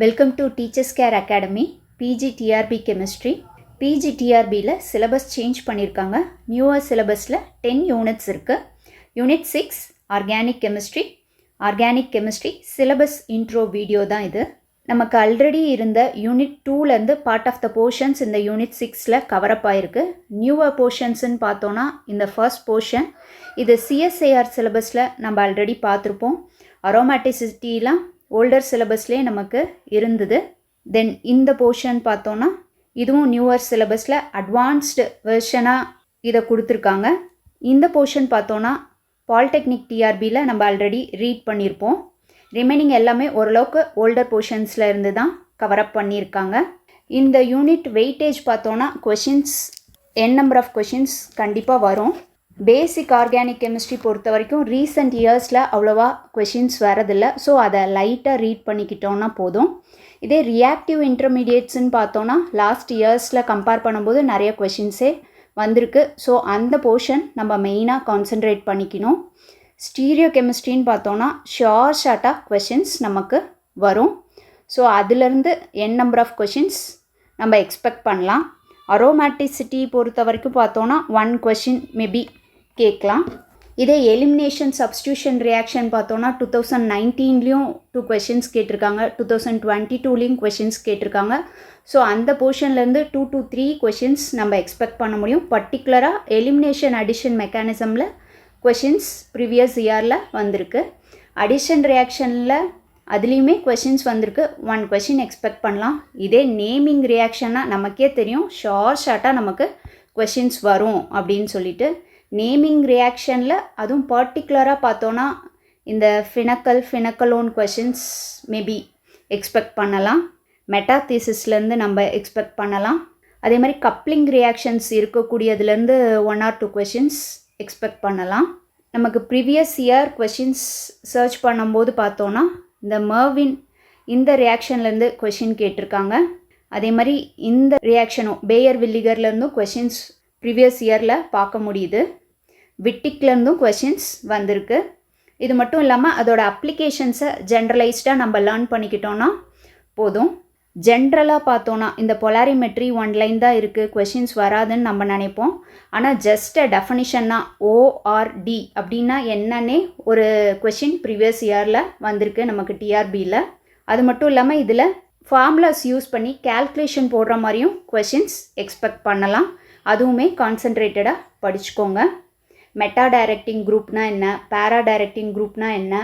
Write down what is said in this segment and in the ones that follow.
Welcome to teachers care academy. PGTRB chemistry. பிஜிடிஆர்பியில் syllabus change பண்ணியிருக்காங்க. Newer சிலபஸில் 10 units இருக்குது. Unit 6 organic chemistry syllabus intro video தான் இது. நமக்கு ஆல்ரெடி இருந்த யூனிட் 2லேருந்து பார்ட் ஆஃப் த போர்ஷன்ஸ் இந்த யூனிட் 6ல் கவரப் ஆகிருக்கு. நியூவர் போர்ஷன்ஸ்ன்னு பார்த்தோன்னா இந்த ஃபர்ஸ்ட் போர்ஷன் இது சிஎஸ்ஐஆர் சிலபஸில் நம்ம ஆல்ரெடி பார்த்துருப்போம். அரோமேட்டிசிட்டிலாம் ஓல்டர் சிலபஸ்லேயே நமக்கு இருந்தது. தென் இந்த போர்ஷன் பார்த்தோன்னா இதுவும் நியூவர் சிலபஸில் அட்வான்ஸ்டு வெர்ஷனாக இதை கொடுத்துருக்காங்க. இந்த போர்ஷன் பார்த்தோன்னா பாலிடெக்னிக் டிஆர்பியில் நம்ம ஆல்ரெடி ரீட் பண்ணியிருப்போம். ரிமைனிங் எல்லாமே ஓரளவுக்கு ஓல்டர் போர்ஷன்ஸில் இருந்து தான் கவரப் பண்ணியிருக்காங்க. இந்த யூனிட் வெயிட்டேஜ் பார்த்தோன்னா கொஷின்ஸ் நம்பர் ஆஃப் கொஷின்ஸ் கண்டிப்பாக வரும். பேசிக் ஆர்கானிக் கெமிஸ்ட்ரி பொறுத்த வரைக்கும் ரீசெண்ட் இயர்ஸில் அவ்வளோவா கொஷின்ஸ் வரதில்லை. ஸோ அதை லைட்டாக ரீட் பண்ணிக்கிட்டோன்னா போதும். இதே ரியாக்டிவ் இன்டர்மீடியேட்ஸ்ன்னு பார்த்தோன்னா லாஸ்ட் இயர்ஸில் கம்பேர் பண்ணும்போது நிறைய கொஷின்ஸே வந்திருக்கு. ஸோ அந்த போர்ஷன் நம்ம மெயினாக கான்சென்ட்ரேட் பண்ணிக்கணும். ஸ்டீரியோ கெமிஸ்ட்ரின்னு பார்த்தோன்னா ஷார்ட்டாக கொஷின்ஸ் நமக்கு வரும். ஸோ அதிலேருந்து நம்பர் ஆஃப் கொஷின்ஸ் நம்ம எக்ஸ்பெக்ட் பண்ணலாம். அரோமேட்டிசிட்டி பொறுத்த வரைக்கும் பார்த்தோன்னா 1 கொஷின் மேபி கேட்கலாம். இதே எலிமினேஷன் சப்ஸ்டியூஷன் ரியாக்ஷன் பார்த்தோன்னா 2019லேயும் 2 கொஷின்ஸ் கேட்டிருக்காங்க, 2022லேயும் கொஷின்ஸ் கேட்டிருக்காங்க. ஸோ அந்த போர்ஷன்லேருந்து 2 to 3 கொஷின்ஸ் நம்ம எக்ஸ்பெக்ட் பண்ண முடியும். பர்டிகுலராக எலிமினேஷன் அடிஷன் மெக்கானிசமில் கொஷின்ஸ் ப்ரீவியஸ் இயரில் வந்திருக்கு. அடிஷன் ரியாக்ஷனில் அதுலேயுமே கொஷின்ஸ் வந்திருக்கு. 1 கொஷின் எக்ஸ்பெக்ட் பண்ணலாம். இதே நேமிங் ரியாக்ஷன்னா நமக்கே தெரியும் ஷார்ட்டாக நமக்கு கொஷின்ஸ் வரும் அப்படின்னு சொல்லிட்டு. நேமிங் ரியாக்ஷனில் அதுவும் பர்டிகுலராக பார்த்தோன்னா இந்த ஃபினக்கலோன் கொஷின்ஸ் மேபி எக்ஸ்பெக்ட் பண்ணலாம். மெட்டாதீசிஸ்லேருந்து நம்ம எக்ஸ்பெக்ட் பண்ணலாம். அதே மாதிரி கப்ளிங் ரியாக்ஷன்ஸ் இருக்கக்கூடியதுலேருந்து 1 or 2 கொஷின்ஸ் எக்ஸ்பெக்ட் பண்ணலாம். நமக்கு ப்ரீவியஸ் இயர் கொஷின்ஸ் சர்ச் பண்ணும்போது பார்த்தோன்னா இந்த மர்வின் இந்த ரியாக்ஷன்லேருந்து கொஷின் கேட்டிருக்காங்க. அதே மாதிரி இந்த ரியாக்ஷனும் பேயர் வில்லிகர்லேருந்தும் கொஷின்ஸ் ப்ரீவியஸ் இயரில் பார்க்க முடியுது. விட்டிக்லேருந்தும் கொஷின்ஸ் வந்திருக்கு. இது மட்டும் இல்லாமல் அதோட அப்ளிகேஷன்ஸை ஜென்ரலைஸ்டாக நம்ம லேர்ன் பண்ணிக்கிட்டோன்னா போதும். ஜென்ரலாக பார்த்தோன்னா இந்த பொலாரிமெட்ரி 1 லைன் தான் இருக்குது, கொஷின்ஸ் வராதுன்னு நம்ம நினைப்போம். ஆனால் ஜஸ்ட் டெஃபனிஷன்னா ORD அப்படின்னா என்னன்னே ஒரு கொஷின் ப்ரீவியஸ் இயரில் வந்திருக்கு நமக்கு டிஆர்பியில். அது மட்டும் இல்லாமல் இதில் ஃபார்முலாஸ் யூஸ் பண்ணி கேல்குலேஷன் போடுற மாதிரியும் கொஷின்ஸ் எக்ஸ்பெக்ட் பண்ணலாம். அதுவுமே கான்சென்ட்ரேட்டடாக படிச்சுக்கோங்க. மெட்டா டைரக்டிங் குரூப்னா என்ன, பேரா டைரக்டிங் குரூப்னா என்ன,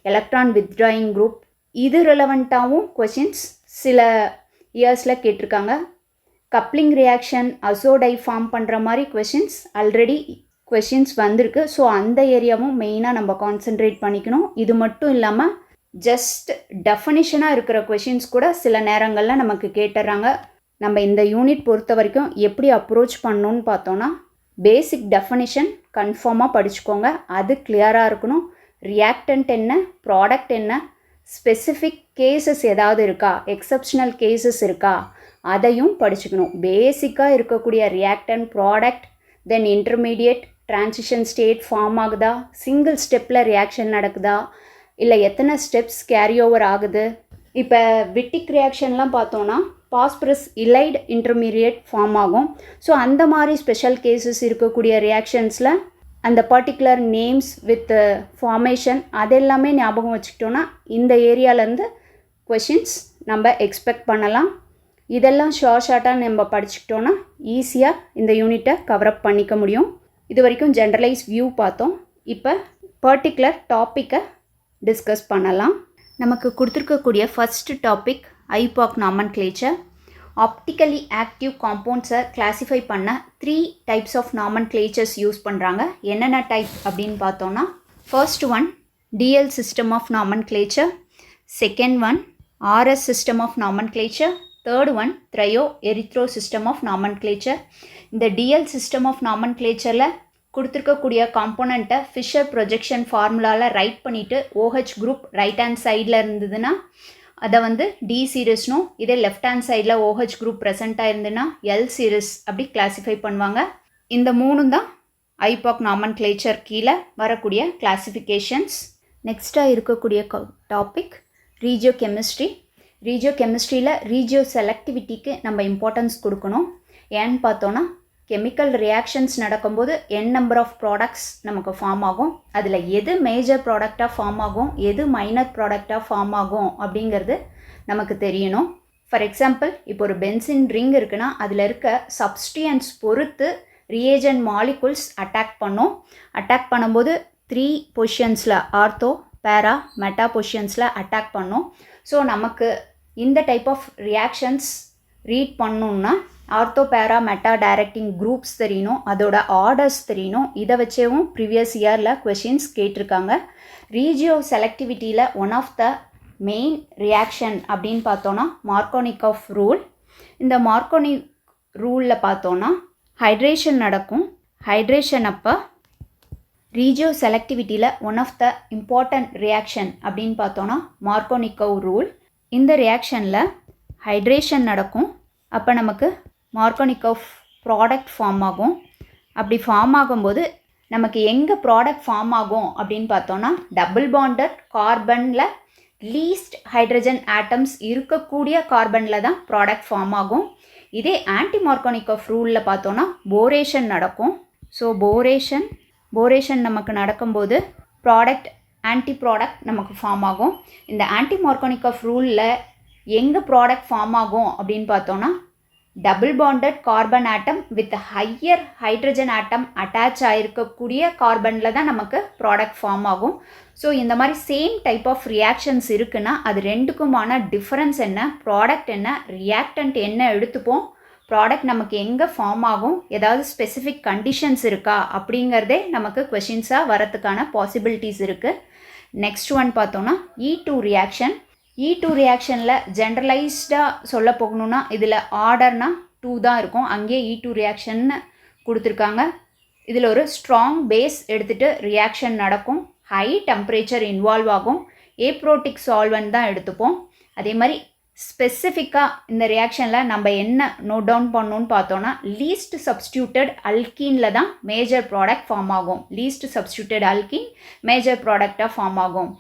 எலக்ட்ரான் வித்ட்ராயிங் குரூப், இது ரிலவெண்ட்டாகவும் கொஷின்ஸ் சில இயர்ஸில் கேட்டிருக்காங்க. கப்ளிங் ரியாக்ஷன் அசோடை ஃபார்ம் பண்ணுற மாதிரி கொஷின்ஸ் ஆல்ரெடி கொஷின்ஸ் வந்திருக்கு. ஸோ அந்த ஏரியாவும் மெயினாக நம்ம கான்சென்ட்ரேட் பண்ணிக்கணும். இது மட்டும் இல்லாமல் ஜஸ்ட் டெஃபனிஷனாக இருக்கிற கொஷின்ஸ் கூட சில நேரங்களில் நமக்கு கேட்டுறாங்க. நம்ம இந்த யூனிட் பொறுத்த வரைக்கும் எப்படி அப்ரோச் பண்ணணுன்னு பார்த்தோன்னா பேசிக் டெஃபனிஷன் கன்ஃபார்மாக படிச்சுக்கோங்க. அது கிளியராக இருக்கணும். ரியாக்டன்ட் என்ன, ப்ராடக்ட் என்ன, ஸ்பெசிஃபிக் கேசஸ் ஏதாவது இருக்கா, எக்ஸப்ஷனல் கேசஸ் இருக்கா, அதையும் படிச்சுக்கணும். பேசிக்காக இருக்கக்கூடிய ரியாக்டன்ட், ப்ராடக்ட், தென் இன்டர்மீடியட், டிரான்சிஷன் ஸ்டேட் ஃபார்ம் ஆகுதா, சிங்கிள் ஸ்டெப்பில் ரியாக்ஷன் நடக்குதா, இல்லை எத்தனை ஸ்டெப்ஸ் கேரி ஓவர் ஆகுது. இப்போ விட்டிக் ரியாக்ஷன்லாம் பார்த்தோன்னா பாஸ்பரஸ் இலைட் இன்டர்மீடியட் ஃபார்ம் ஆகும். ஸோ அந்த மாதிரி ஸ்பெஷல் கேசஸ் இருக்கக்கூடிய ரியாக்ஷன்ஸில் அந்த பர்டிகுலர் நேம்ஸ் வித் ஃபார்மேஷன் அதெல்லாமே ஞாபகம் வச்சுக்கிட்டோன்னா இந்த ஏரியாவிலேருந்து கொஷின்ஸ் நம்ம எக்ஸ்பெக்ட் பண்ணலாம். இதெல்லாம் ஷார்ட்டாக நம்ம படிச்சுக்கிட்டோன்னா ஈஸியாக இந்த யூனிட்டை கவரப் பண்ணிக்க முடியும். இது வரைக்கும் ஜென்ரலைஸ் வியூ பார்த்தோம். இப்போ பர்டிகுலர் டாப்பிக்கை டிஸ்கஸ் பண்ணலாம். நமக்கு கொடுத்துருக்கக்கூடிய first topic IUPAC nomenclature. Optically active காம்பவுண்ட்ஸை கிளாஸிஃபை பண்ண 3 டைப்ஸ் ஆஃப் நாமன்க்ளேச்சர்ஸ் யூஸ் பண்ணுறாங்க. என்னென்ன டைப் அப்படின்னு பார்த்தோன்னா first one DL system of nomenclature, second one RS system of nomenclature, third one threo erythro system of nomenclature. இந்த டிஎல் சிஸ்டம் ஆஃப் நாமன்க்ளேச்சரில் கொடுத்துருக்கக்கூடிய காம்போனண்ட்டை ஃபிஷர் ப்ரொஜெக்ஷன் ஃபார்முலாவில் ரைட் பண்ணிவிட்டு OH குரூப் ரைட் ஹேண்ட் சைடில் இருந்ததுன்னா அதை வந்து டி சீரிஸ்னும், இதே லெஃப்ட் ஹேண்ட் சைடில் OH குரூப் ப்ரெசென்ட்டாக இருந்ததுன்னா L சீரிஸ் அப்படி கிளாஸிஃபை பண்ணுவாங்க. இந்த 3 தான் ஐபாக் நாமன்க்ளேச்சர் கீழே வரக்கூடிய கிளாஸிஃபிகேஷன்ஸ். நெக்ஸ்ட்டாக இருக்கக்கூடிய டாபிக் ரீஜியோ கெமிஸ்ட்ரி. ரீஜியோ கெமிஸ்ட்ரியில் ரீஜியோ செலக்டிவிட்டிக்கு நம்ம இம்பார்ட்டன்ஸ் கொடுக்கணும். ஏன்னு பார்த்தோன்னா கெமிக்கல் ரியாக்ஷன்ஸ் நடக்கும்போது நம்பர் ஆஃப் ப்ராடக்ட்ஸ் நமக்கு ஃபார்ம் ஆகும். அதில் எது மேஜர் ப்ராடக்டாக ஃபார்ம் ஆகும், எது மைனர் ப்ராடக்டாக ஃபார்ம் ஆகும் அப்படிங்கிறது நமக்கு தெரியணும். ஃபார் எக்ஸாம்பிள், இப்போ ஒரு பென்சின் ரிங் இருக்குன்னா அதில் இருக்க சப்ஸ்டியன்ஸ் பொறுத்து ரியேஜென்ட் மாலிகுல்ஸ் அட்டாக் பண்ணும்போது 3 பொசிஷன்ஸில் ஆர்த்தோ, பேரா, மெட்டா பொசிஷன்ஸில் அட்டாக் பண்ணும். ஸோ நமக்கு இந்த டைப் ஆஃப் ரியாக்ஷன்ஸ் ரீட் பண்ணணுன்னா ortho, para, meta directing groups தெரியணும், அதோட ஆர்டர்ஸ் தெரியணும். இதை வச்சேவும் ப்ரீவியஸ் இயரில் கொஷின்ஸ் கேட்டிருக்காங்க. ரீஜியோ செலக்டிவிட்டியில் one of the main reaction அப்படின்னு பார்த்தோன்னா மார்கோனிகாஃப் ரூல். இந்த மார்கோனிக் ரூலில் பார்த்தோன்னா ஹைட்ரேஷன் நடக்கும். ஹைட்ரேஷன் அப்போ ரீஜியோ செலக்டிவிட்டியில் one of the important reaction அப்படின்னு பார்த்தோன்னா மார்கோனிகவ் ரூல். இந்த ரியாக்ஷனில் ஹைட்ரேஷன் நடக்கும். அப்போ நமக்கு மார்கோனிகவ் ப்ராடக்ட் ஃபார்ம் ஆகும். அப்படி ஃபார்ம் ஆகும்போது நமக்கு எங்கே ப்ராடக்ட் ஃபார்ம் ஆகும் அப்படின்னு பார்த்தோன்னா டபுள் பாண்டட் கார்பனில் லீஸ்ட் ஹைட்ரஜன் ஆட்டம்ஸ் இருக்கக்கூடிய கார்பனில் தான் ப்ராடக்ட் ஃபார்ம் ஆகும். இதே ஆன்டி மார்கோனிகவ் ரூலில் பார்த்தோன்னா போரேஷன் நடக்கும். ஸோ போரேஷன் நமக்கு நடக்கும்போது ப்ராடக்ட் ஆன்டி ப்ராடக்ட் நமக்கு ஃபார்ம் ஆகும். இந்த ஆன்டி மார்கோனிகவ் ரூலில் எங்கே ப்ராடக்ட் ஃபார்ம் ஆகும் அப்படின்னு பார்த்தோன்னா double bonded carbon atom with higher hydrogen atom attach ஆகிருக்கக்கூடிய கார்பனில் தான் நமக்கு ப்ராடக்ட் ஃபார்ம் ஆகும். ஸோ இந்த மாதிரி சேம் டைப் ஆஃப் ரியாக்ஷன்ஸ் இருக்குன்னா அது ரெண்டுக்குமான டிஃப்ரென்ஸ் என்ன, ப்ராடக்ட் என்ன, ரியாக்டன்ட் என்ன எடுத்துப்போம், ப்ராடக்ட் நமக்கு எங்கே ஃபார்ம் ஆகும், ஏதாவது ஸ்பெசிஃபிக் கண்டிஷன்ஸ் இருக்கா அப்படிங்கிறதே நமக்கு கொஷின்ஸாக வரத்துக்கான பாசிபிலிட்டிஸ் இருக்குது. நெக்ஸ்ட் ஒன் பார்த்தோன்னா E2 ரியாக்ஷன். E2 ரியாக்ஷனில் ஜென்ரலைஸ்டாக சொல்ல போகணுன்னா இதில் ஆர்டர்னா 2 தான் இருக்கும். அங்கேயே E2 ரியாக்ஷன்னு கொடுத்துருக்காங்க. இதில் ஒரு ஸ்ட்ராங் பேஸ் எடுத்துகிட்டு ரியாக்ஷன் நடக்கும். ஹை டெம்பரேச்சர் இன்வால்வ் ஆகும். ஏப்ரோட்டிக் சால்வன்ட் தான் எடுத்துப்போம். அதே மாதிரி ஸ்பெசிஃபிக்காக இந்த ரியாக்ஷனில் நம்ம என்ன நோட் டவுன் பண்ணணும்னு பார்த்தோன்னா லீஸ்ட் சப்ஸ்டியூட்டட் அல்கீனில் தான் மேஜர் ப்ராடக்ட் ஃபார்ம் ஆகும். லீஸ்ட் சப்ஸ்டியூட்டட் அல்கீன் மேஜர் ப்ராடக்டாக ஃபார்ம் ஆகும்.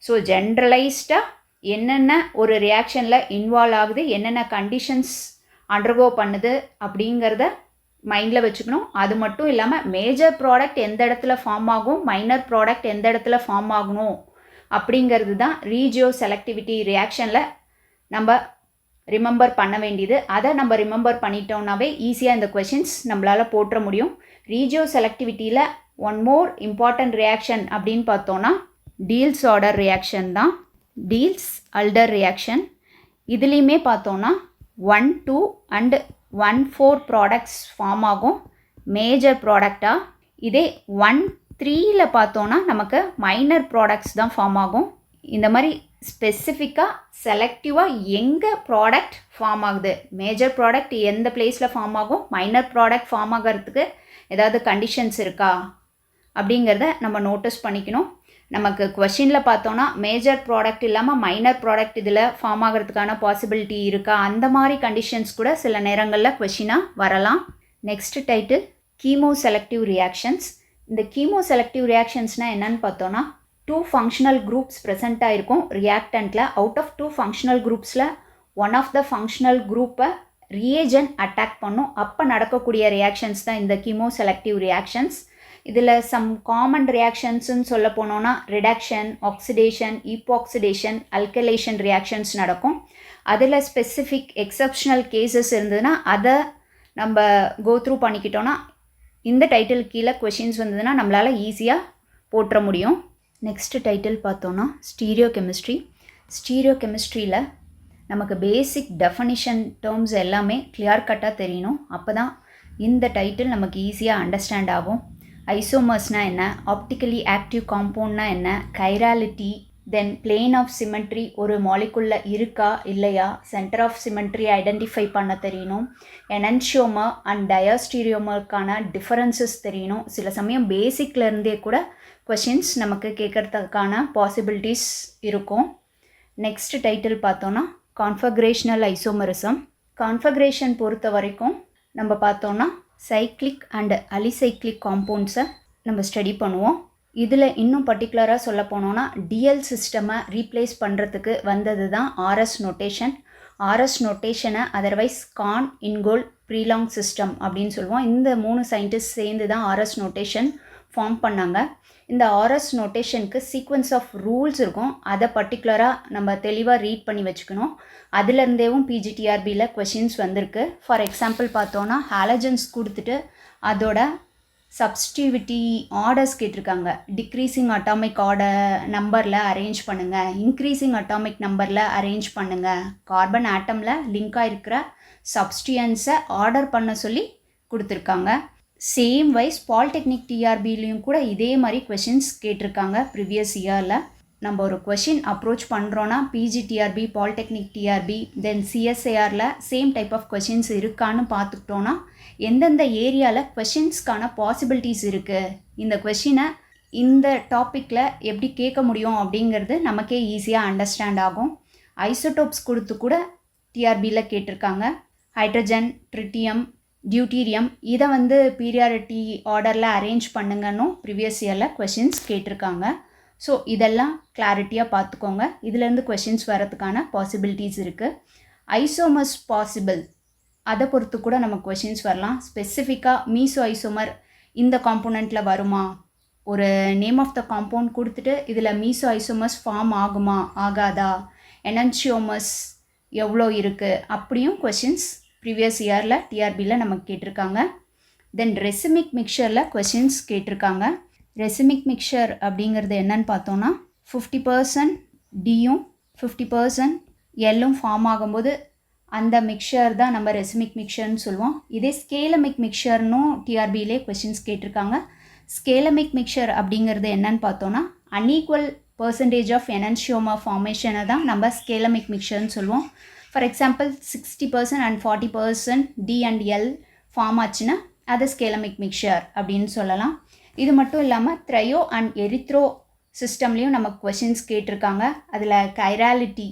ஸோ ஜென்ரலைஸ்டாக என்னென்ன ஒரு ரியாக்ஷனில் இன்வால்வ் ஆகுது, என்னென்ன கண்டிஷன்ஸ் அண்டர்கோ பண்ணுது அப்படிங்கிறத மைண்டில் வச்சுக்கணும். அது மட்டும் இல்லாமல் மேஜர் ப்ராடக்ட் எந்த இடத்துல ஃபார்ம் ஆகும், மைனர் ப்ராடக்ட் எந்த இடத்துல ஃபார்ம் ஆகணும் அப்படிங்கிறது தான் ரீஜியோ செலக்டிவிட்டி ரியாக்ஷனில் நம்ம ரிமெம்பர் பண்ண வேண்டியது. அதை நம்ம ரிமெம்பர் பண்ணிட்டோம்னாவே ஈஸியாக இந்த கொஷின்ஸ் நம்மளால் போட்டுற முடியும். ரீஜியோ செலக்டிவிட்டியில் ஒன் மோர் இம்பார்ட்டன்ட் ரியாக்ஷன் அப்படின்னு பார்த்தோன்னா டீல்ஸ் ஆர்டர் ரியாக்ஷன் தான். டீல்ஸ் அல்டர் ரியாக்ஷன் இதுலேயுமே பார்த்தோன்னா 1, 2 அண்டு 1, 4 ப்ராடக்ட்ஸ் ஃபார்ம் ஆகும் மேஜர் ப்ராடக்டாக. இதே 1, 3ல் பார்த்தோன்னா நமக்கு மைனர் ப்ராடக்ட்ஸ் தான் ஃபார்ம் ஆகும். இந்த மாதிரி ஸ்பெசிஃபிக்காக செலக்டிவாக எங்கே ப்ராடக்ட் ஃபார்ம் ஆகுது, மேஜர் ப்ராடக்ட் எந்த பிளேஸில் ஃபார்ம் ஆகும், மைனர் ப்ராடக்ட் ஃபார்ம் ஆகிறதுக்கு ஏதாவது கண்டிஷன்ஸ் இருக்கா அப்படிங்கிறத நம்ம நோட்டீஸ் பண்ணிக்கணும். நமக்கு கொஷினில் பார்த்தோன்னா மேஜர் ப்ராடக்ட் இல்லாமல் மைனர் ப்ராடக்ட் இதில் ஃபார்ம் ஆகிறதுக்கான பாசிபிலிட்டி இருக்கா, அந்த மாதிரி கண்டிஷன்ஸ் கூட சில நேரங்களில் கொஷினாக வரலாம். Next title chemoselective reactions. இந்த கீமோ செலக்டிவ் ரியாக்ஷன்ஸ்னால் என்னென்னு பார்த்தோன்னா 2 ஃபங்க்ஷனல் குரூப்ஸ் ப்ரெசென்ட் ஆகிருக்கும் ரியாக்டண்ட்டில். அவுட் ஆஃப் 2 ஃபங்க்ஷனல் குரூப்ஸில் ஒன் ஆஃப் த ஃபங்க்ஷனல் குரூப்பை ரியேஜென்ட் அட்டாக் பண்ணும். அப்போ நடக்கக்கூடிய ரியாக்ஷன்ஸ் தான் இந்த கீமோ செலக்டிவ் ரியாக்ஷன்ஸ். இதில் சம் காமன் ரியாக்ஷன்ஸ்ன்னு சொல்ல போனோன்னா ரிடக்ஷன், ஆக்சிடேஷன், ஈப்பாக்சிடேஷன், அல்கலேஷன் ரியாக்ஷன்ஸ் நடக்கும். அதில் ஸ்பெசிஃபிக் எக்ஸப்ஷனல் கேசஸ் இருந்ததுன்னா அதை நம்ம கோ த்ரூ பண்ணிக்கிட்டோன்னா இந்த டைட்டில் கீழே கொஷின்ஸ் வந்ததுன்னா நம்மளால் ஈஸியாக போட்டுற முடியும். நெக்ஸ்ட் டைட்டில் பார்த்தோன்னா ஸ்டீரியோ கெமிஸ்ட்ரி. ஸ்டீரியோ கெமிஸ்ட்ரியில் நமக்கு பேசிக் டெஃபனிஷன் டேர்ம்ஸ் எல்லாமே கிளியர் கட்டாக தெரியணும். அப்போ தான் இந்த டைட்டில் நமக்கு ஈஸியாக அண்டர்ஸ்டாண்ட் ஆகும். ஐசோமர்ஸ்னால் என்ன, ஆப்டிக்கலி ஆக்டிவ் காம்பவுண்ட்னா என்ன, chirality, then plane of symmetry ஒரு மாலிகுலில் இருக்கா இல்லையா, சென்டர் ஆஃப் சிமெட்ரி ஐடென்டிஃபை பண்ண தெரியணும், எனன்ஷியோமர் அண்ட் டயாஸ்டீரியோமருக்கான டிஃபரன்சஸ் தெரியணும். சில சமயம் பேசிக்லேருந்தே கூட கொஷின்ஸ் நமக்கு கேட்குறதுக்கான பாசிபிலிட்டிஸ் இருக்கும். நெக்ஸ்ட் டைட்டில் பார்த்தோன்னா கான்ஃபகரேஷனல் ஐசோமரிசம். கான்ஃபகரேஷன் பொறுத்த வரைக்கும் நம்ம பார்த்தோன்னா சைக்ளிக் அண்ட் அலிசைக்ளிக் காம்பவுண்ட்ஸை நம்ம ஸ்டடி பண்ணுவோம். இதில் இன்னும் பர்டிகுலராக சொல்ல போனோன்னா டிஎல் சிஸ்டமை ரீப்ளேஸ் பண்ணுறதுக்கு வந்தது தான் ஆர்எஸ் நோட்டேஷன். ஆர்எஸ் நோட்டேஷனை otherwise Cahn Ingold Prelog system அப்படின்னு சொல்லுவோம். இந்த 3 சயின்டிஸ்ட் சேர்ந்து தான் ஆர்எஸ் நோட்டேஷன் ஃபார்ம் பண்ணாங்க. இந்த ஆர்எஸ் நோட்டேஷனுக்கு சீக்வன்ஸ் ஆஃப் ரூல்ஸ் இருக்கும். அதை பர்டிகுலராக நம்ம தெளிவாக ரீட் பண்ணி வச்சுக்கணும். அதுலேருந்தேவும் பிஜிடிஆர்பியில் கொஷின்ஸ் வந்திருக்கு. ஃபார் எக்ஸாம்பிள் பார்த்தோன்னா ஹாலஜன்ஸ் கொடுத்துட்டு அதோட சப்ஸ்டிவிட்டி ஆர்டர்ஸ் கேட்டிருக்காங்க. டிக்ரீசிங் அட்டாமிக் ஆர்டர் நம்பரில் அரேஞ்ச் பண்ணுங்கள், இன்க்ரீசிங் அட்டாமிக் நம்பரில் அரேஞ்ச் பண்ணுங்கள், கார்பன் ஆட்டமில் லிங்காக இருக்கிற சப்ஸ்டியன்ஸை ஆர்டர் பண்ண சொல்லி கொடுத்துருக்காங்க. சேம் வைஸ் பாலிடெக்னிக் டிஆர்பிலையும் கூட இதே மாதிரி கொஷின்ஸ் கேட்டிருக்காங்க ப்ரீவியஸ் இயரில். நம்ம ஒரு கொஷின் அப்ரோச் பண்ணுறோன்னா பிஜிடிஆர்பி, பாலிடெக்னிக் டிஆர்பி, தென் சிஎஸ்ஐஆரில் சேம் டைப் ஆஃப் கொஷின்ஸ் இருக்கான்னு பார்த்துக்கிட்டோன்னா எந்தெந்த ஏரியாவில் கொஷின்ஸ்க்கான பாசிபிலிட்டிஸ் இருக்குது, இந்த கொஷினை இந்த டாப்பிக்கில் எப்படி கேட்க முடியும் அப்படிங்கிறது நமக்கே ஈஸியாக அண்டர்ஸ்டாண்ட் ஆகும். ஐசோடோப்ஸ் கொடுத்து கூட டிஆர்பியில் கேட்டிருக்காங்க. ஹைட்ரஜன், ட்ரிட்டியம், டியூட்டீரியம், இதை பீரியாரிட்டி ஆர்டரில் அரேஞ்ச் பண்ணுங்கன்னும் ப்ரீவியஸ் இயரில் கொஷின்ஸ் கேட்டிருக்காங்க. ஸோ இதெல்லாம் கிளாரிட்டியாக பார்த்துக்கோங்க. இதுலேருந்து கொஷின்ஸ் வரதுக்கான பாசிபிலிட்டிஸ் இருக்குது. ஐசோமர்ஸ் பாசிபிள், அதை பொறுத்து கூட நமக்கு கொஷின்ஸ் வரலாம். ஸ்பெசிஃபிக்காக மீசோ ஐசோமர் இந்த காம்போனண்ட்டில் வருமா, ஒரு நேம் ஆஃப் த காம்பவுண்ட் கொடுத்துட்டு இதில் மீசோ ஐசோமர்ஸ் ஃபார்ம் ஆகுமா ஆகாதா, எனன்சியோமர்ஸ் எவ்வளோ இருக்குது, அப்படியும் கொஷின்ஸ் ப்ரீவியஸ் இயரில் டிஆர்பியில் நமக்கு கேட்டிருக்காங்க. தென் ரெசிமிக் மிக்சரில் கொஷின்ஸ் கேட்டிருக்காங்க. ரெசிமிக் மிக்சர் அப்படிங்கிறது என்னன்னு பார்த்தோன்னா 50% டியும் 50% எல்லும் ஃபார்ம் ஆகும்போது அந்த மிக்சர் தான் நம்ம ரெசிமிக் மிக்சர்னு சொல்லுவோம். இதே ஸ்கேலமிக் மிக்சர்னும் டிஆர்பியிலே கொஷின்ஸ் கேட்டிருக்காங்க. ஸ்கேலமிக் மிக்சர் அப்படிங்கிறது என்னன்னு பார்த்தோன்னா அன்ஈக்குவல் பர்சன்டேஜ் ஆஃப் எனன்சியோமா ஃபார்மேஷனை தான் நம்ம ஸ்கேலமிக் மிக்சர்னு சொல்லுவோம். For example 60% and 40% D and L form ஆச்சுன்னா அது ஸ்கேலமிக் மிக்சர் அப்படின்னு சொல்லலாம். இது மட்டும் இல்லாமல் த்ரையோ அண்ட் எரித்ரோ சிஸ்டம்லேயும் நமக்கு கொஷின்ஸ் கேட்டிருக்காங்க. அதில் கைராலிட்டி,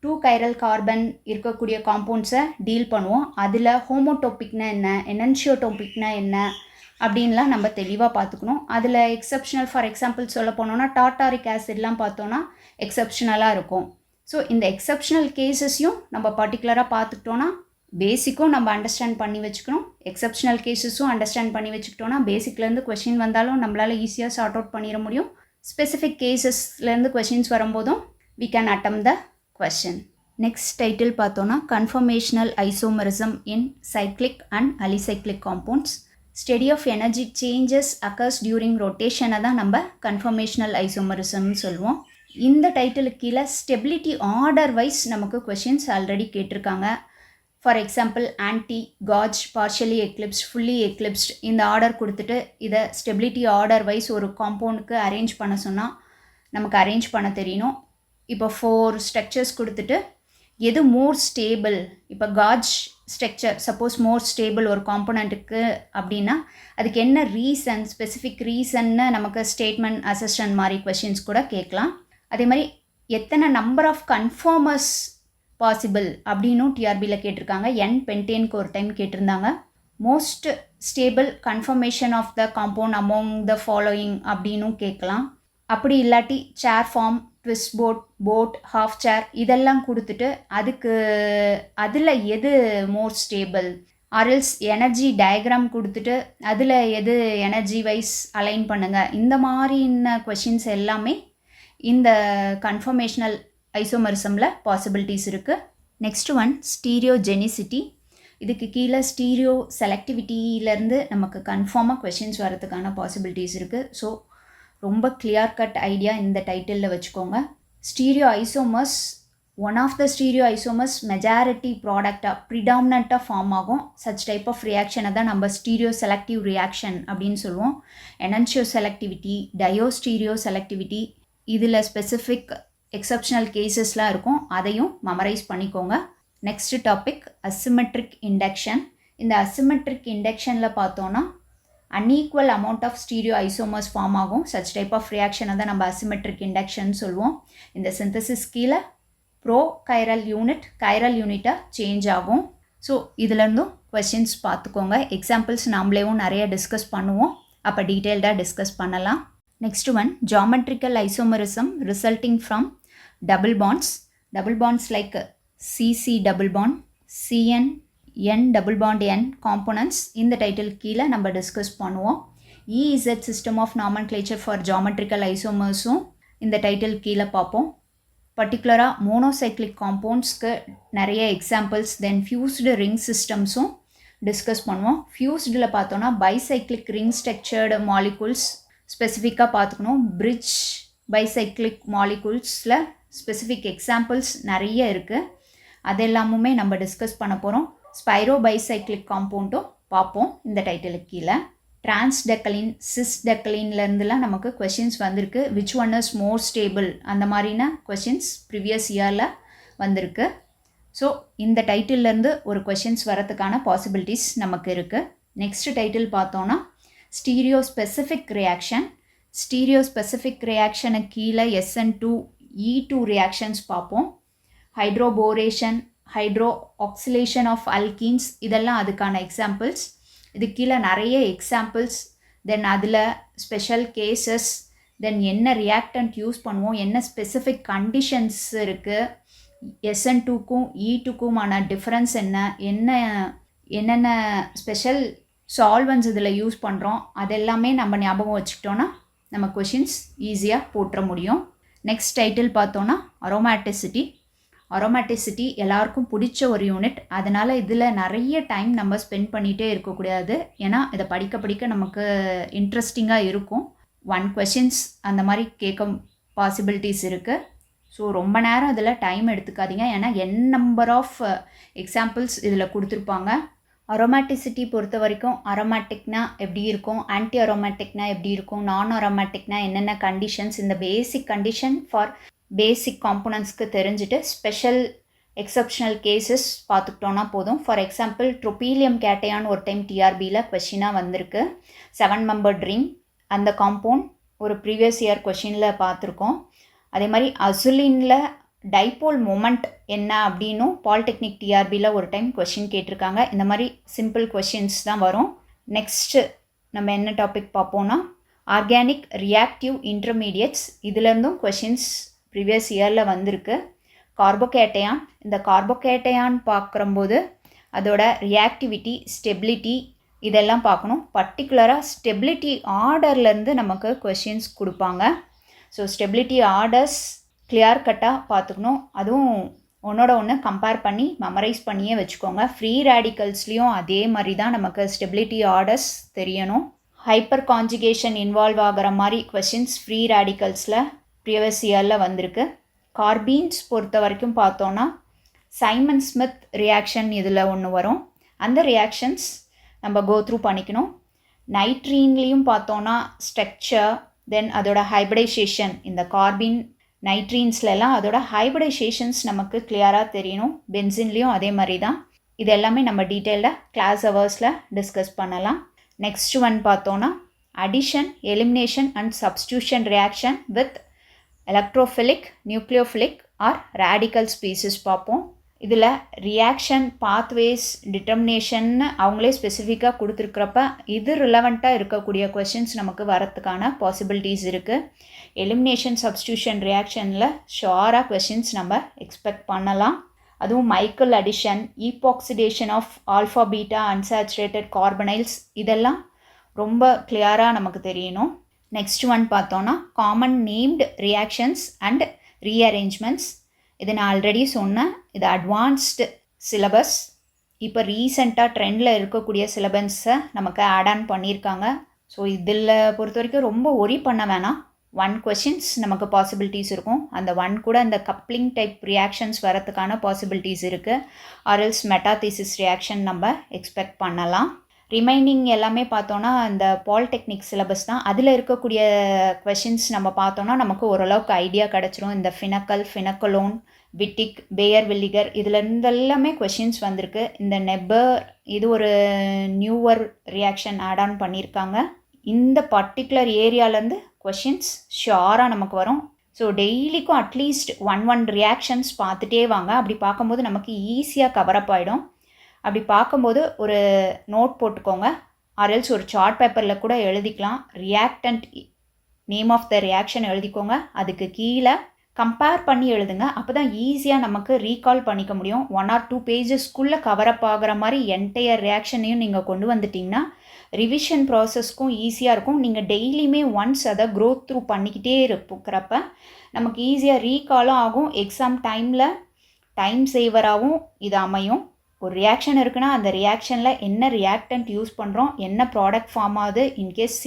2 கைரல் கார்பன் இருக்கக்கூடிய காம்பவுண்ட்ஸை டீல் பண்ணுவோம். அதில் ஹோமோடோபிக்னா என்ன, எனன்சியோடோபிக்னா என்ன அப்படின்லாம் நம்ம தெளிவாக பார்த்துக்கணும். அதில் எக்ஸப்ஷனல், ஃபார் எக்ஸாம்பிள் சொல்ல போனோன்னா டாட்டாரிக் ஆசிட்லாம் பார்த்தோன்னா எக்ஸப்ஷனலாக இருக்கும். ஸோ இந்த எக்ஸப்ஷனல் கேசஸையும் நம்ம பர்டிகுலராக பார்த்துக்கிட்டோன்னா பேசிக்கும் நம்ம அண்டர்ஸ்டாண்ட் பண்ணி வச்சுக்கணும். எக்ஸப்ஷனல் கேசஸும் அண்டர்ஸ்டாண்ட் பண்ணி வச்சுக்கிட்டோன்னா பேசிக்லேருந்து கொஷின் வந்தாலும் நம்மளால் ஈஸியாக சார்ட் அவுட் பண்ணிட முடியும். ஸ்பெசிஃபிக் கேசஸ்லேருந்து கொஷின்ஸ் வரும்போதும் we can attempt the question. Next title பார்த்தோன்னா conformational isomerism in cyclic and alicyclic compounds. Study of energy changes occurs during rotation தான் நம்ம கன்ஃபர்மேஷனல் ஐசோமரிசம்னு சொல்லுவோம். இந்த டைட்டிலுக்கு கீழே ஸ்டெபிலிட்டி ஆர்டர் வைஸ் நமக்கு கொஷின்ஸ் ஆல்ரெடி கேட்டிருக்காங்க. For example anti, gauge, partially eclipsed, fully eclipsed, இந்த order கொடுத்துட்டு இதை ஸ்டெபிலிட்டி ஆர்டர் வைஸ் ஒரு காம்பவுண்டுக்கு அரேஞ்ச் பண்ண சொன்னால் நமக்கு அரேஞ்ச் பண்ண தெரியணும். இப்போ 4 ஸ்ட்ரக்சர்ஸ் கொடுத்துட்டு எது மோர் ஸ்டேபிள், இப்போ காஜ் ஸ்ட்ரக்சர் சப்போஸ் மோர் ஸ்டேபிள் ஒரு காம்போனண்ட்டுக்கு அப்படின்னா அதுக்கு என்ன ரீசன், ஸ்பெசிஃபிக் ரீசன்னு நமக்கு ஸ்டேட்மெண்ட், அசஸ்டன் மாதிரி கொஷின்ஸ் கூட கேட்கலாம். அதே மாதிரி எத்தனை நம்பர் ஆஃப் கன்ஃபார்மர்ஸ் பாசிபிள் அப்படின்னும் டிஆர்பியில் கேட்டிருக்காங்க. என் பென்டேனுக்கு ஒரு டைம் கேட்டிருந்தாங்க. Most stable conformation of the compound among the following அப்படின்னும் கேட்கலாம். அப்படி இல்லாட்டி chair form, twist boat, half chair இதெல்லாம் கொடுத்துட்டு அதில் எது more stable, or else energy diagram கொடுத்துட்டு அதில் எது எனர்ஜி வைஸ் அலைன் பண்ணுங்கள், இந்த மாதிரின கொஷின்ஸ் எல்லாமே இந்த கன்ஃபர்மேஷனல் ஐசோமரிசமில் பாசிபிலிட்டிஸ் இருக்குது. Next one stereogenicity. இதுக்கு கீழே ஸ்டீரியோ செலக்டிவிட்டியிலேருந்து நமக்கு கன்ஃபார்மாக கொஷின்ஸ் வரதுக்கான பாசிபிலிட்டிஸ் இருக்குது. ஸோ ரொம்ப கிளியர் கட் ஐடியா இந்த டைட்டிலில் வச்சுக்கோங்க. Stereoisomers, one of the stereoisomers majority ப்ராடக்டாக ப்ரிடாமினண்ட்டாக ஃபார்ம் ஆகும். சச் டைப் ஆஃப் ரியாக்ஷனை தான் நம்ம ஸ்டீரியோ செலக்டிவ் ரியாக்ஷன் அப்படின்னு சொல்லுவோம். Enantioselectivity, diastereoselectivity, இதில் ஸ்பெசிஃபிக் எக்ஸப்ஷனல் கேசஸ்லாம் இருக்கும். அதையும் மெமரைஸ் பண்ணிக்கோங்க. Next topic asymmetric induction. இந்த அசிமெட்ரிக் இண்டக்ஷனில் பார்த்தோன்னா unequal amount of stereoisomers form ஆகும். சச் டைப் ஆஃப் ரியாக்ஷனை தான் நம்ம அசிமெட்ரிக் இண்டக்ஷன் சொல்லுவோம். இந்த சிந்தசிஸ் கீழே ப்ரோ கைரல் யூனிட்டாக சேஞ்ச் ஆகும். ஸோ இதுலேருந்தும் கொஷின்ஸ் பார்த்துக்கோங்க. எக்ஸாம்பிள்ஸ் நாமளேவும் நிறைய டிஸ்கஸ் பண்ணுவோம். அப்போ டீட்டெயில்டாக டிஸ்கஸ் பண்ணலாம். Next one, geometrical isomerism resulting from double bonds. Double bonds like CC double bond, CN, N double bond N components இந்த டைட்டில் கீழே நம்ம டிஸ்கஸ் பண்ணுவோம். EZ system of nomenclature for geometrical isomers இந்த title கீழே பார்ப்போம். பர்டிகுலராக monocyclic காம்பவுண்ட்ஸ்க்கு நிறைய examples, தென் fused ring சிஸ்டம்ஸும் discuss பண்ணுவோம். ஃபியூஸ்டில் பார்த்தோன்னா பைசைக்ளிக் ரிங் ஸ்ட்ரக்சர்டு மாலிகூல்ஸ் ஸ்பெசிஃபிக்காக பார்த்துக்கணும். பிரிட்ஜ் பைசைக்ளிக் மாலிகூல்ஸில் ஸ்பெசிஃபிக் எக்ஸாம்பிள்ஸ் நிறைய இருக்குது. அதெல்லாமுமே நம்ம டிஸ்கஸ் பண்ண போகிறோம். ஸ்பைரோ பைசைக்ளிக் காம்பவுண்டும் பார்ப்போம் இந்த டைட்டிலுக்கு கீழே. டிரான்ஸ்டெக்கலின், சிஸ்டெக்கலின்லேருந்துலாம் நமக்கு கொஷின்ஸ் வந்திருக்கு. Which one is more stable அந்த மாதிரின கொஷின்ஸ் ப்ரீவியஸ் இயரில் வந்திருக்கு. ஸோ இந்த டைட்டில்லேருந்து ஒரு கொஷின்ஸ் வரதுக்கான பாசிபிலிட்டிஸ் நமக்கு இருக்குது. நெக்ஸ்ட் டைட்டில் பார்த்தோன்னா stereospecific reaction. Stereospecific ரியாக்ஷனுக்கு கீழே SN2 E2 ரியாக்ஷன்ஸ் பார்ப்போம். Hydroboration, hydroxylation of alkenes இதெல்லாம் அதுக்கான எக்ஸாம்பிள்ஸ். இது கீழே நிறைய எக்ஸாம்பிள்ஸ், தென் அதில் ஸ்பெஷல் கேசஸ், தென் என்ன ரியாக்டன்ட் யூஸ் பண்ணுவோம், என்ன ஸ்பெசிஃபிக் கண்டிஷன்ஸ் இருக்குது, SN2க்கும் E2க்குமான டிஃப்ரென்ஸ் என்னென்ன ஸ்பெஷல் சால்வன்ஸ் இதில் யூஸ் பண்ணுறோம், அதெல்லாமே நம்ம ஞாபகம் வச்சுக்கிட்டோன்னா நம்ம கொஷின்ஸ் ஈஸியாக போட்டுற முடியும். நெக்ஸ்ட் டைட்டில் பார்த்தோன்னா அரோமேட்டிசிட்டி. அரோமேட்டிசிட்டி எல்லாருக்கும் பிடிச்ச ஒரு யூனிட், அதனால் இதில் நிறைய டைம் நம்ம ஸ்பெண்ட் பண்ணிகிட்டே இருக்கக்கூடாது. ஏன்னா இதை படிக்க நமக்கு இன்ட்ரெஸ்டிங்காக இருக்கும். 1 கொஷின்ஸ் அந்த மாதிரி கேட்க பாசிபிலிட்டிஸ் இருக்குது. ஸோ ரொம்ப நேரம் இதில் டைம் எடுத்துக்காதீங்க, ஏன்னா நம்பர் ஆஃப் எக்ஸாம்பிள்ஸ் இதில் கொடுத்துருப்பாங்க. அரோமேட்டிசிட்டி பொறுத்த வரைக்கும் அரோமேட்டிக்னா எப்படி இருக்கும், ஆன்டி அரோமேட்டிக்னா எப்படி இருக்கும், நான் அரோமேட்டிக்னா என்னென்ன கண்டிஷன்ஸ், இந்த பேசிக் கண்டிஷன் ஃபார் பேசிக் காம்பனன்ட்ஸ்க்கு தெரிஞ்சுட்டு ஸ்பெஷல் எக்ஸப்ஷனல் கேசஸ் பார்த்துக்கிட்டோன்னா போதும். ஃபார் எக்ஸாம்பிள் ட்ரோபீலியம் கேட்டையான் ஒரு டைம் டிஆர்பியில் கொஷினாக வந்திருக்கு. 7 மெம்பர்ட் ரிங், அந்த காம்பவுண்ட் ஒரு ப்ரீவியஸ் இயர் கொஷினில் பார்த்துருக்கோம். அதே மாதிரி அசுலினில் டைபோல் மொமெண்ட் என்ன அப்படின்னும் பாலிடெக்னிக் டிஆர்பியில் ஒரு டைம் கொஷின் கேட்டிருக்காங்க. இந்த மாதிரி சிம்பிள் கொஷின்ஸ் தான் வரும். நெக்ஸ்ட்டு நம்ம என்ன டாபிக் பார்ப்போன்னா ஆர்கானிக் ரியாக்டிவ் இன்டர்மீடியட்ஸ். இதுலேருந்தும் கொஷின்ஸ் ப்ரீவியஸ் இயரில் வந்திருக்கு. கார்போகேட்டையான், இந்த கார்போகேட்டையான் பார்க்கும்போது அதோட ரியாக்டிவிட்டி, ஸ்டெபிலிட்டி இதெல்லாம் பார்க்கணும். பர்டிகுலராக ஸ்டெபிலிட்டி ஆர்டர்லேருந்து நமக்கு கொஷின்ஸ் கொடுப்பாங்க. ஸோ ஸ்டெபிலிட்டி ஆர்டர்ஸ் கிளியர் கட்டாக பார்த்துக்கணும். அதுவும் ஒன்று கம்பேர் பண்ணி மெமரைஸ் பண்ணியே வச்சுக்கோங்க. ஃப்ரீ ரேடிக்கல்ஸ்லேயும் அதே மாதிரி தான் நமக்கு ஸ்டெபிலிட்டி ஆர்டர்ஸ் தெரியணும். ஹைப்பர் கான்ஜுகேஷன் இன்வால்வ் ஆகிற மாதிரி கொஷின்ஸ் ஃப்ரீ ரேடிக்கல்ஸில் ப்ரீவியஸ் இயரில் வந்திருக்கு. கார்பீன்ஸ் பொறுத்த வரைக்கும் பார்த்தோன்னா சைமன் ஸ்மித் ரியாக்ஷன் இதில் ஒன்று வரும். அந்த ரியாக்ஷன்ஸ் நம்ம கோ த்ரூ பண்ணிக்கணும். நைட்ரீன்லேயும் பார்த்தோன்னா ஸ்ட்ரக்சர், தென் அதோட ஹைப்ரிடைசேஷன், இந்த கார்பீன் நைட்ரீன்ஸ்லாம் அதோட ஹைப்ரிடைசேஷன்ஸ் நமக்கு கிளியராக தெரியணும். பென்சின்லேயும் அதே மாதிரி தான். இது எல்லாமே நம்ம டீட்டெயிலாக கிளாஸ் ஹவர்ஸில் டிஸ்கஸ் பண்ணலாம். நெக்ஸ்ட் ஒன் பார்த்தோன்னா addition, elimination and substitution reaction with electrophilic, nucleophilic or radical species பார்ப்போம். இதில் ரியாக்ஷன் பாத்வேஸ் டிட்டர்மினேஷன்னு அவங்களே ஸ்பெசிஃபிக்காக கொடுத்துருக்கிறப்ப இது ரிலவெண்ட்டாக இருக்கக்கூடிய கொஷின்ஸ் நமக்கு வரத்துக்கான பாசிபிலிட்டிஸ் இருக்குது. எலிமினேஷன், சப்ஸ்டியூஷன் ரியாக்ஷனில் ஷுவராக கொஷின்ஸ் நம்ம எக்ஸ்பெக்ட் பண்ணலாம். அதுவும் Michael addition, epoxidation of alpha beta unsaturated carbonyls இதெல்லாம் ரொம்ப கிளியராக நமக்கு தெரியணும். நெக்ஸ்ட் ஒன் பார்த்தோன்னா common named reactions and rearrangements. இது நான் ஆல்ரெடி சொன்னேன், இது அட்வான்ஸ்டு சிலபஸ். இப்போ ரீசெண்டாக ட்ரெண்டில் இருக்கக்கூடிய சிலபஸை நமக்கு ஆட் ஆன் பண்ணியிருக்காங்க. ஸோ இதில் பொறுத்த வரைக்கும் ரொம்ப ஒரி பண்ண வேணாம். 1 கொஷின்ஸ் நமக்கு பாசிபிலிட்டிஸ் இருக்கும். அந்த 1 கூட இந்த கப்ளிங் டைப் ரியாக்ஷன்ஸ் வரத்துக்கான பாசிபிலிட்டிஸ் இருக்குது. ஆர்எல்ஸ் மெட்டாதீசிஸ் ரியாக்ஷன் நம்ம எக்ஸ்பெக்ட் பண்ணலாம். ரிமைனிங் எல்லாமே பார்த்தோன்னா இந்த பாலிடெக்னிக் சிலபஸ் தான். அதில் இருக்கக்கூடிய கொஷின்ஸ் நம்ம பார்த்தோன்னா நமக்கு ஓரளவுக்கு ஐடியா கிடச்சிரும். இந்த ஃபினக்கல், ஃபினக்கலோன், விட்டிக், பேயர் வில்லிகர் இதுலேருந்து எல்லாமே கொஷின்ஸ் வந்திருக்கு. இந்த நெப்பர் இது ஒரு நியூவர் ரியாக்ஷன் ஆட் ஆன் பண்ணியிருக்காங்க. இந்த பர்டிகுலர் ஏரியாவிலேருந்து கொஷின்ஸ் ஷுவராக நமக்கு வரும். ஸோ டெய்லிக்கும் அட்லீஸ்ட் 1 ரியாக்ஷன்ஸ் பார்த்துட்டே வாங்க. அப்படி பார்க்கும்போது நமக்கு ஈஸியாக கவரப் ஆகிடும். அப்படி பார்க்கும்போது ஒரு நோட் போட்டுக்கோங்க, ஆர்எல்ஸ் ஒரு சார்ட் பேப்பரில் கூட எழுதிக்கலாம். Reactant name of the reaction எழுதிக்கோங்க. அதுக்கு கீழே கம்பேர் பண்ணி எழுதுங்க. அப்போ தான் ஈஸியாக நமக்கு ரீகால் பண்ணிக்க முடியும். 1 or 2 பேஜஸ்க்குள்ளே கவரப் ஆகிற மாதிரி என்டையர் ரியாக்ஷனையும் நீங்கள் கொண்டு வந்துட்டிங்கன்னா ரிவிஷன் ப்ராசஸ்க்கும் ஈஸியாக இருக்கும். நீங்கள் டெய்லியுமே ஒன்ஸ் அதை க்ரோத் த்ரூ பண்ணிக்கிட்டே இருக்கிறப்ப நமக்கு ஈஸியாக ரீகாலும் ஆகும். எக்ஸாம் டைமில் டைம் சேவராகவும் இது அமையும். ஒரு ரியாக்ஷன் இருக்குன்னா அந்த ரியாக்ஷனில் என்ன ரியாக்டன்ட் யூஸ் பண்ணுறோம், என்ன ப்ராடக்ட் ஃபார்ம் ஆகுது, இன்கேஸ்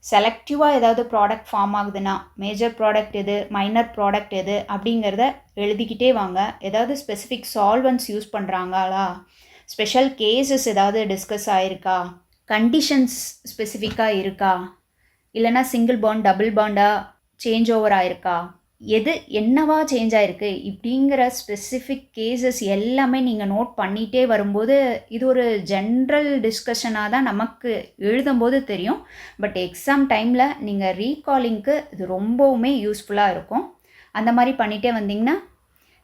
செலக்டிவாக ஏதாவது ப்ராடக்ட் ஃபார்ம் ஆகுதுன்னா மேஜர் ப்ராடக்ட் எது, மைனர் ப்ராடக்ட் எது அப்படிங்கிறத எழுதிக்கிட்டே வாங்க. ஏதாவது ஸ்பெசிஃபிக் சால்வன்ட்ஸ் யூஸ் பண்ணுறாங்களா, ஸ்பெஷல் கேசஸ் ஏதாவது டிஸ்கஸ் ஆகிருக்கா, கண்டிஷன்ஸ் ஸ்பெசிஃபிக்காக இருக்கா, இல்லைனா சிங்கிள் பாண்ட் டபுள் பாண்டாக சேஞ்ச் ஓவர் ஆகிருக்கா, எது என்னவா சேஞ்ச் ஆகிருக்கு இப்படிங்கிற ஸ்பெசிஃபிக் கேசஸ் எல்லாமே நீங்கள் நோட் பண்ணிகிட்டே வரும்போது இது ஒரு ஜென்ரல் டிஸ்கஷனாக தான் நமக்கு எழுதும்போது தெரியும். பட் எக்ஸாம் டைமில் நீங்கள் ரீகாலிங்க்கு இது ரொம்பவுமே யூஸ்ஃபுல்லாக இருக்கும். அந்த மாதிரி பண்ணிகிட்டே வந்தீங்கன்னா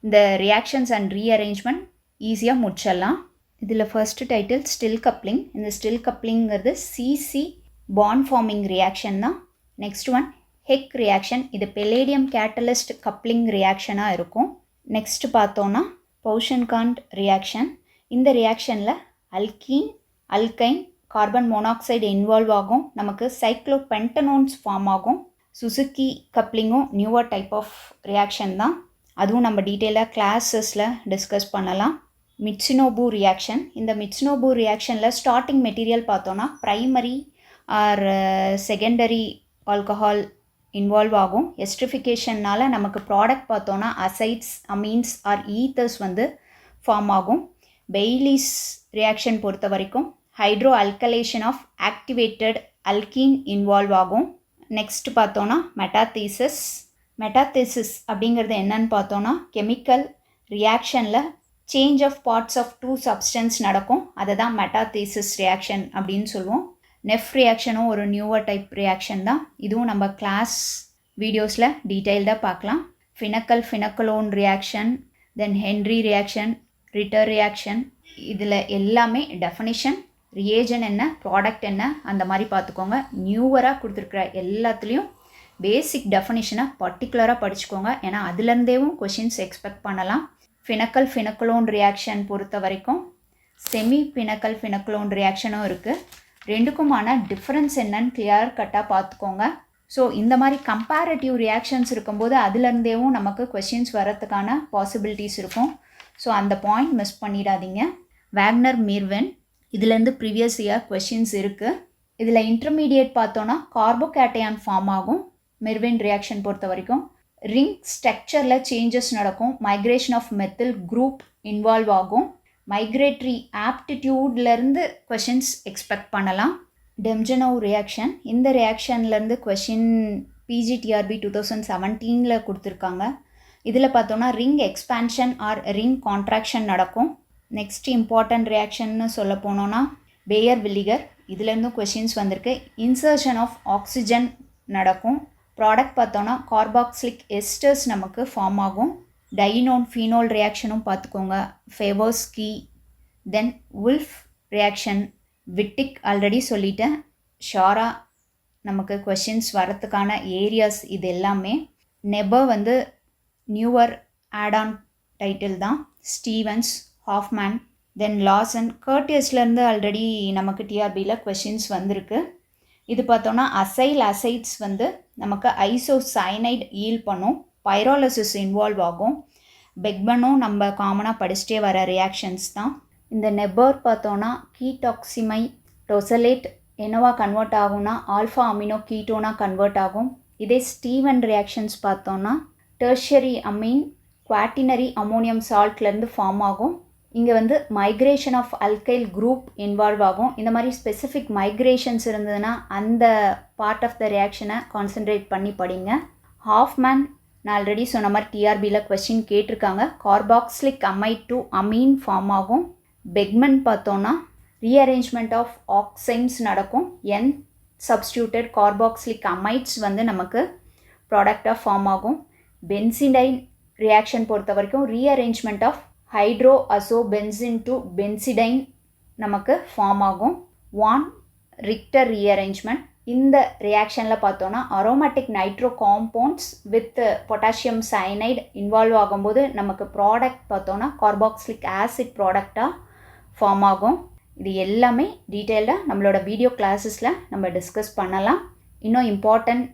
இந்த ரியாக்ஷன்ஸ் அண்ட் ரீஅரேஞ்ச்மெண்ட் ஈஸியாக முடிச்சிடலாம். இதில் ஃபர்ஸ்ட் டைட்டில் ஸ்டில் கப்ளிங். இந்த ஸ்டில் கப்ளிங்கிறது சிசி பாண்ட் ஃபார்மிங் ரியாக்ஷன் தான். Next one Heck reaction. இது பெலேடியம் கேட்டலிஸ்ட் கப்ளிங் ரியாக்ஷனாக இருக்கும். நெக்ஸ்ட் பார்த்தோன்னா பவுஷன்காண்ட் ரியாக்ஷன். இந்த ரியாக்ஷனில் alkene alkyne carbon monoxide involve ஆகும். நமக்கு சைக்ளோபென்டனோன்ஸ் ஃபார்ம் ஆகும். சுசுக்கி கப்ளிங்கும் நியூவர் டைப் ஆஃப் ரியாக்ஷன் தான். அதுவும் நம்ம டீட்டெயிலாக கிளாஸஸில் டிஸ்கஸ் பண்ணலாம். Mitsunobu reaction. இந்த மிட்சுனோபு ரியாக்ஷனில் ஸ்டார்டிங் மெட்டீரியல் பார்த்தோன்னா primary or secondary alcohol involve ஆகும். எஸ்ட்ரிஃபிகேஷன்னால் நமக்கு ப்ராடக்ட் பார்த்தோன்னா azides amines or ethers form ஆகும். பெய்லீஸ் ரியாக்ஷன் பொறுத்த வரைக்கும் hydroalkylation of activated alkene involve ஆகும். நெக்ஸ்ட் பார்த்தோன்னா மெட்டாதீசிஸ். மெட்டாதீசிஸ் அப்படிங்கிறது என்னன்னு பார்த்தோன்னா கெமிக்கல் ரியாக்ஷனில் change of parts of 2 substance நடக்கும். அதை தான் மெட்டாதீசிஸ் ரியாக்ஷன் அப்படின்னு சொல்லுவோம். நெஃப் ரியாக்ஷனும் ஒரு நியூவர் டைப் ரியாக்ஷன் தான். இதுவும் நம்ம கிளாஸ் வீடியோஸில் டீட்டெயில்டாக பார்க்கலாம். ஃபினக்கலோன் ரியாக்ஷன், தென் ஹென்ரி ரியாக்ஷன், ரிட்டர் ரியாக்ஷன், இதில் எல்லாமே டெஃபினிஷன், ரியேஜன் என்ன, ப்ராடக்ட் என்ன, அந்த மாதிரி பார்த்துக்கோங்க. நியூவராக கொடுத்துருக்குற எல்லாத்துலேயும் பேசிக் டெஃபினிஷனை பர்டிகுலராக படிச்சுக்கோங்க. ஏன்னா அதுலேருந்தேவும் கொஷின்ஸ் எக்ஸ்பெக்ட் பண்ணலாம். ஃபினக்கலோன் ரியாக்ஷன் பொறுத்த வரைக்கும் செமி ஃபினக்கலோன் ரியாக்ஷனும் இருக்குது. ரெண்டுக்குமான டிஃப்ரென்ஸ் என்னன்னு கிளியர் கட்டாக பார்த்துக்கோங்க. ஸோ இந்த மாதிரி கம்பேரட்டிவ் ரியாக்ஷன்ஸ் இருக்கும்போது அதுலேருந்தேவும் நமக்கு கொஷின்ஸ் வரத்துக்கான பாசிபிலிட்டிஸ் இருக்கும். ஸோ அந்த பாயிண்ட் மிஸ் பண்ணிடாதீங்க. வேக்னர் மீர்வென் இதுலேருந்து ப்ரீவியஸ் இயர் கொஷின்ஸ் இருக்குது. இதில் இன்டர்மீடியேட் பார்த்தோன்னா கார்போகேட்டையான் ஃபார்ம் ஆகும். மிர்வென் ரியாக்ஷன் பொறுத்த வரைக்கும் ரிங் ஸ்ட்ரக்சரில் சேஞ்சஸ் நடக்கும். Migration of methyl group involve ஆகும். மைக்ரேட்ரி ஆப்டிடியூட்லேருந்து கொஷின்ஸ் எக்ஸ்பெக்ட் பண்ணலாம். Demjanov reaction. இந்த ரியாக்ஷன்லேருந்து கொஷின் பிஜிடிஆர்பி 2017 கொடுத்துருக்காங்க. இதில் பார்த்தோன்னா ring expansion or ring contraction நடக்கும். நெக்ஸ்ட் இம்பார்ட்டன்ட் ரியாக்ஷன்னு சொல்ல போனோன்னா பேயர் வில்லிகர். இதுலேருந்தும் கொஷின்ஸ் வந்திருக்கு. இன்சர்ஷன் ஆஃப் ஆக்சிஜன் நடக்கும். ப்ராடக்ட் பார்த்தோன்னா கார்பாக்சிலிக் எஸ்டர்ஸ் நமக்கு ஃபார்ம் ஆகும். டைனோன் ஃபீனோல் ரியாக்ஷனும் பார்த்துக்கோங்க. Favorskii, then Wolff reaction, Wittig already சொல்லிட்டேன். ஷாரா நமக்கு கொஷின்ஸ் வரத்துக்கான ஏரியாஸ் இது எல்லாமே. நெபர் நியூவர் ஆடான் டைட்டில் தான். ஸ்டீவன்ஸ், ஹாஃப்மேன், தென் லாசன், கர்டியஸ்லேருந்து ஆல்ரெடி நமக்கு டிஆர்பியில் கொஷின்ஸ் வந்திருக்கு. இது பார்த்தோன்னா அசைட்ஸ் நமக்கு ஐசோசைனைட் ஈல் பண்ணும். பைரோலிசிஸ் இன்வால்வ் ஆகும். பெக்பனும் நம்ம காமனாக படிச்சுட்டே வர ரியாக்ஷன்ஸ் தான். இந்த நெபர் பார்த்தோன்னா கீடாக்சிமை டொசலேட் என்னவா கன்வெர்ட் ஆகும்னா ஆல்ஃபா அமினோ கீட்டோனாக கன்வெர்ட் ஆகும். இதே ஸ்டீவன் ரியாக்ஷன்ஸ் பார்த்தோன்னா டெர்ஷரி அமீன் குவாட்டினரி அமோனியம் சால்ட்லேருந்து ஃபார்ம் ஆகும். இங்கே migration of alkyl group involve ஆகும். இந்த மாதிரி ஸ்பெசிஃபிக் மைக்ரேஷன்ஸ் இருந்ததுன்னா அந்த பார்ட் ஆஃப் த ரியாக்ஷனை கான்சென்ட்ரேட் பண்ணி படிங்க. ஹாஃப்மேன் நான் ஆல்ரெடி சொன்ன மாதிரி டிஆர்பியில் கொஸ்டின் கேட்டிருக்காங்க. Carboxylic amide to amine form ஆகும். பெக்மன் பார்த்தோன்னா ரீஅரேஞ்ச்மெண்ட் ஆஃப் ஆக்சைன்ஸ் நடக்கும். என் சப்ஸ்டியூட்டட் கார்பாக்சிலிக் அமைட்ஸ் நமக்கு ப்ராடக்டாக ஃபார்ம் ஆகும். பென்சிடைன் ரியாக்ஷன் பொறுத்த வரைக்கும் rearrangement of hydrazobenzene to benzidine நமக்கு ஃபார்ம் ஆகும். வான் ரிக்டர் ரீஅரேஞ்ச்மெண்ட் இந்த ரியாக்ஷனில் பார்த்தோன்னா aromatic nitro compounds with potassium cyanide involve ஆகும்போது நமக்கு ப்ராடக்ட் பார்த்தோன்னா கார்பாக்சிலிக் ஆசிட் ப்ராடக்டாக ஃபார்ம் ஆகும். இது எல்லாமே டீட்டெயில்டாக நம்மளோட வீடியோ கிளாஸஸில் நம்ம டிஸ்கஸ் பண்ணலாம். இன்னும் இம்பார்ட்டன்ட்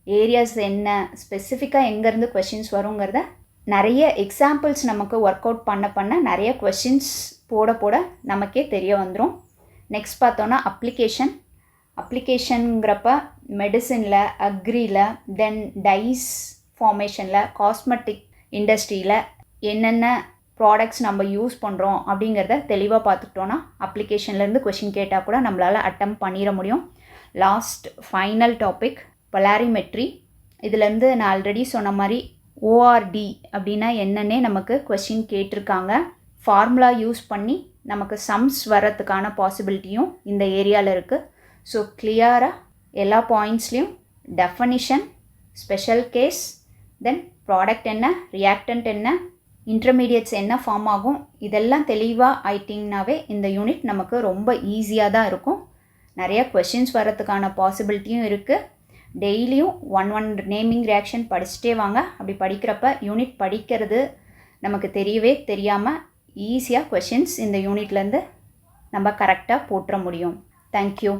ஏரியாஸ் என்ன, ஸ்பெசிஃபிக்காக எங்கேருந்து கொஷின்ஸ் வருங்கிறத நிறைய எக்ஸாம்பிள்ஸ் நமக்கு ஒர்க் அவுட் பண்ண நிறைய கொஷின்ஸ் போட நமக்கே தெரிய வந்துடும். நெக்ஸ்ட் பார்த்தோன்னா அப்ளிகேஷனுங்கிறப்ப மெடிசனில், அக்ரியில், தென் டைஸ் ஃபார்மேஷனில், காஸ்மெட்டிக் இண்டஸ்ட்ரியில் என்னென்ன ப்ராடக்ட்ஸ் நம்ம யூஸ் பண்ணுறோம் அப்படிங்கிறத தெளிவாக பார்த்துக்கிட்டோன்னா அப்ளிகேஷன்லேருந்து கொஷின் கேட்டால் கூட நம்மளால் அட்டம் பண்ணிட முடியும். Last final topic polarimetry. இதுலேருந்து நான் ஆல்ரெடி சொன்ன மாதிரி ஓஆர்டி அப்படின்னா என்னன்னே நமக்கு கொஷின் கேட்டிருக்காங்க. ஃபார்முலா யூஸ் பண்ணி நமக்கு சம்ஸ் வர்றதுக்கான பாசிபிலிட்டியும் இந்த ஏரியாவில் இருக்குது. ஸோ கிளியராக எல்லா பாயிண்ட்ஸ்லேயும் definition, special case, then product என்ன, ரியாக்டன்ட் என்ன, இன்டர்மீடியட்ஸ் என்ன ஃபார்ம் ஆகும், இதெல்லாம் தெளிவாக ஆயிட்டிங்கனாவே இந்த யூனிட் நமக்கு ரொம்ப ஈஸியாக தான் இருக்கும். நிறைய கொஷின்ஸ் வர்றதுக்கான பாசிபிலிட்டியும் இருக்குது. டெய்லியும் ஒன் நேமிங் ரியாக்ஷன் படிச்சுட்டே வாங்க. அப்படி படிக்கிறப்ப யூனிட் படிக்கிறது நமக்கு தெரியவே தெரியாமல் ஈஸியாக கொஷின்ஸ் இந்த யூனிட்லேருந்து நம்ம கரெக்டாக போட்டுற முடியும். தேங்க்யூ.